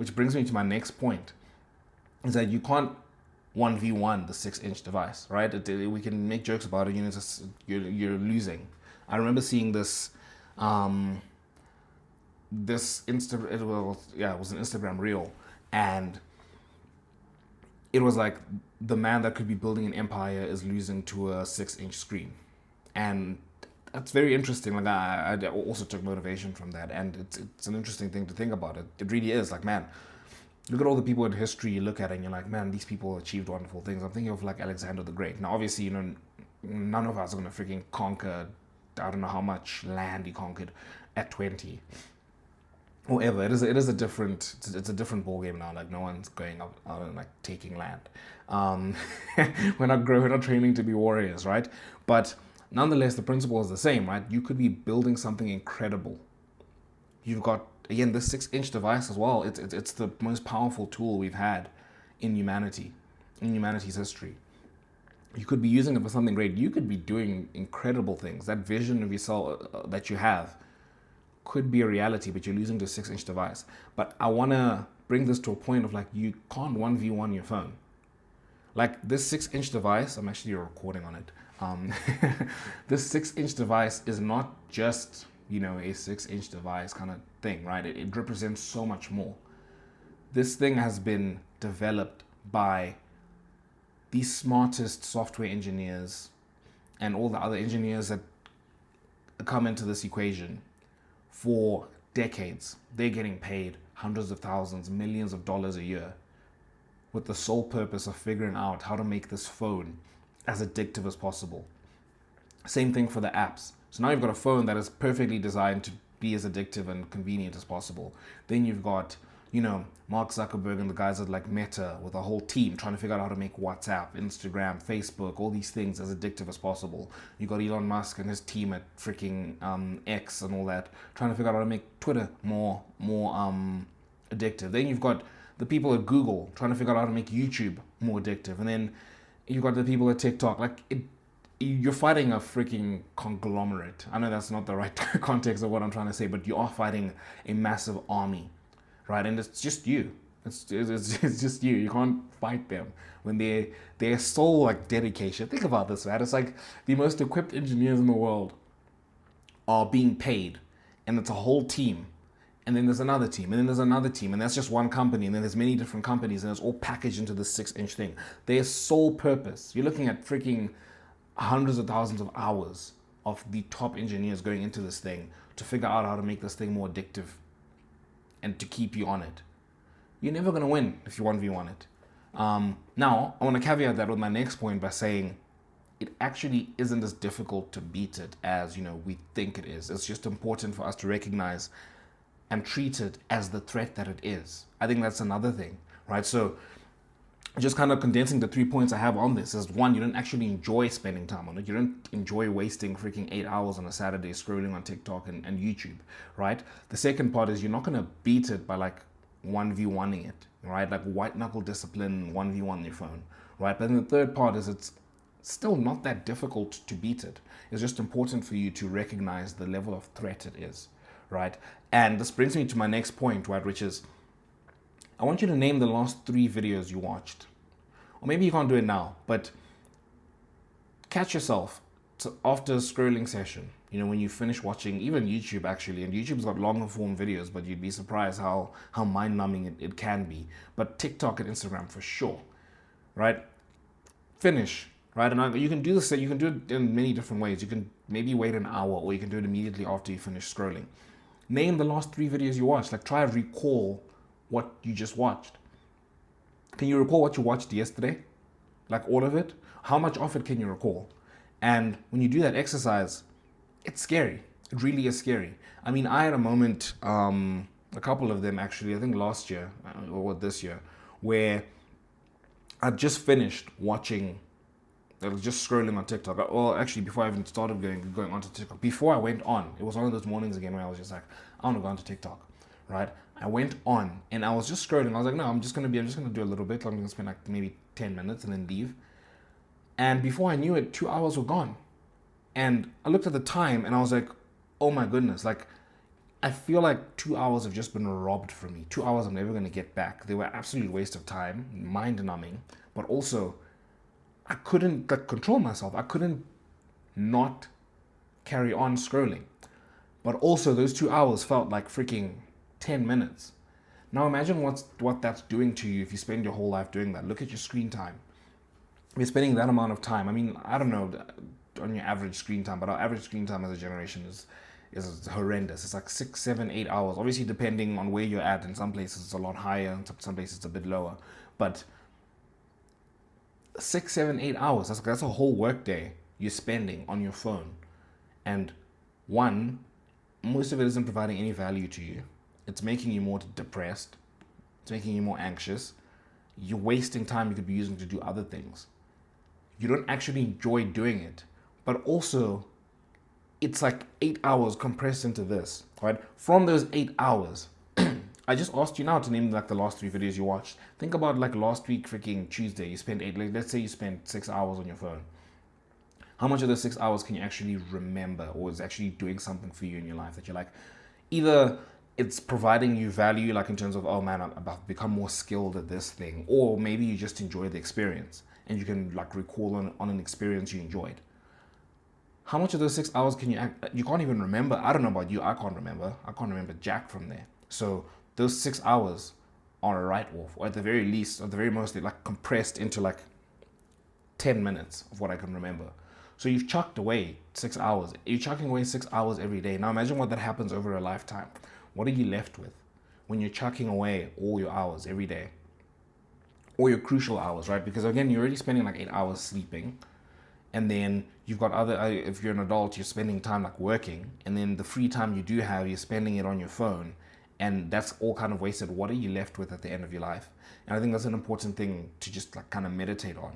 which brings me to my next point, is that you can't 1v1 the 6-inch device, right? We can make jokes about it. You're losing. I remember seeing this, it was an Instagram reel, and it was like the man that could be building an empire is losing to a 6-inch screen, and that's very interesting. Like I also took motivation from that, and it's an interesting thing to think about. It really is. Like, man, look at all the people in history you look at, and you're like, man, these people achieved wonderful things. I'm thinking of like Alexander the Great. Now, obviously, none of us are gonna freaking conquer. I don't know how much land he conquered at 20. However, it is a different ball game now. Like, no one's going out and like taking land. Um, we're not training to be warriors, right? But nonetheless, the principle is the same, right? You could be building something incredible. You've got, again, this 6-inch device as well. It's the most powerful tool we've had in humanity's history. You could be using it for something great. You could be doing incredible things. That vision of yourself that you have could be a reality, but you're losing the 6-inch device. But I want to bring this to a point of like, you can't 1v1 your phone. Like, this 6-inch device, I'm actually recording on it. This 6-inch device is not just, a 6-inch device kind of thing, right? It represents so much more. This thing has been developed by the smartest software engineers and all the other engineers that come into this equation for decades. They're getting paid hundreds of thousands, millions of dollars a year with the sole purpose of figuring out how to make this phone as addictive as possible. Same thing for the apps. So now you've got a phone that is perfectly designed to be as addictive and convenient as possible. Then you've got, Mark Zuckerberg and the guys at like Meta with a whole team trying to figure out how to make WhatsApp, Instagram, Facebook, all these things as addictive as possible. You got Elon Musk and his team at freaking X and all that trying to figure out how to make Twitter more addictive. Then you've got the people at Google trying to figure out how to make YouTube more addictive. And then you've got the people at TikTok. You're fighting a freaking conglomerate. I know that's not the right context of what I'm trying to say, but you are fighting a massive army, right? And it's just you. It's just you. You can't fight them when they're sole like dedication. Think about this, right? It's like the most equipped engineers in the world are being paid, and it's a whole team. And then there's another team, and then there's another team, and that's just one company, and then there's many different companies, and it's all packaged into this 6-inch thing. Their sole purpose, you're looking at freaking hundreds of thousands of hours of the top engineers going into this thing to figure out how to make this thing more addictive and to keep you on it. You're never going to win if you 1v1 it. Now, I want to caveat that with my next point by saying it actually isn't as difficult to beat it as we think it is. It's just important for us to recognize and treat it as the threat that it is. I think that's another thing, right? So just kind of condensing the 3 points I have on this is, one, you don't actually enjoy spending time on it. You don't enjoy wasting freaking 8 hours on a Saturday scrolling on TikTok and YouTube, right? The second part is you're not going to beat it by like 1v1ing it, right? Like white knuckle discipline, 1v1 your phone, right? But then the third part is it's still not that difficult to beat it. It's just important for you to recognize the level of threat it is, right? And this brings me to my next point, right, which is I want you to name the last 3 videos you watched. Or maybe you can't do it now, but catch yourself after a scrolling session, when you finish watching even YouTube actually, and YouTube's got longer form videos, but you'd be surprised how mind-numbing it can be. But TikTok and Instagram for sure, right? Finish, right? And you can do this, you can do it in many different ways. You can maybe wait an hour, or you can do it immediately after you finish scrolling. Name the last 3 videos you watched. Like, try to recall what you just watched. Can you recall what you watched yesterday? Like all of it? How much of it can you recall? And when you do that exercise, it's scary. It really is scary. I mean, I had a moment, a couple of them actually, I think last year or this year, where I just finished watching, I was just scrolling on TikTok. Well, actually, before I even started going onto TikTok, before I went on, it was one of those mornings again where I was just like, I want to go onto TikTok, right? I went on and I was just scrolling. I was like, no, I'm just gonna do a little bit. I'm gonna spend like maybe 10 minutes and then leave. And before I knew it, 2 hours were gone. And I looked at the time and I was like, oh my goodness, like I feel like 2 hours have just been robbed from me. 2 hours I'm never going to get back. They were absolute waste of time, mind numbing, but also I couldn't like control myself. I couldn't not carry on scrolling. But also those 2 hours felt like freaking 10 minutes. Now imagine what that's doing to you if you spend your whole life doing that. Look at your screen time. We're spending that amount of time. I mean, I don't know on your average screen time, but our average screen time as a generation is horrendous. It's like 6, 7, 8 hours. Obviously, depending on where you're at. In some places, it's a lot higher. In some places, it's a bit lower. But 6, 7, 8 hours. That's a whole work day you're spending on your phone. And one, most of it isn't providing any value to you. It's making you more depressed. It's making you more anxious. You're wasting time you could be using to do other things. You don't actually enjoy doing it. But also, it's like 8 hours compressed into this, right? From those 8 hours, I just asked you now to name like the last 3 videos you watched. Think about like last week, freaking Tuesday, you spent like, let's say you spent 6 hours on your phone. How much of those 6 hours can you actually remember or is actually doing something for you in your life that you're like, either it's providing you value, like in terms of, oh man, I'm about to become more skilled at this thing, or maybe you just enjoy the experience and you can like recall on an experience you enjoyed. How much of those 6 hours can you can't even remember. I don't know about you, I can't remember jack from there. So those 6 hours are a write-off, or at the very least, at the very most, they're like compressed into like 10 minutes of what I can remember. So you've chucked away 6 hours. You're chucking away 6 hours every day. Now imagine what that happens over a lifetime. What are you left with when you're chucking away all your hours every day? Or your crucial hours, right? Because again, you're already spending like 8 hours sleeping. And then you've got other, if you're an adult, you're spending time like working. And then the free time you do have, you're spending it on your phone. And that's all kind of wasted. What are you left with at the end of your life? And I think that's an important thing to just like kind of meditate on.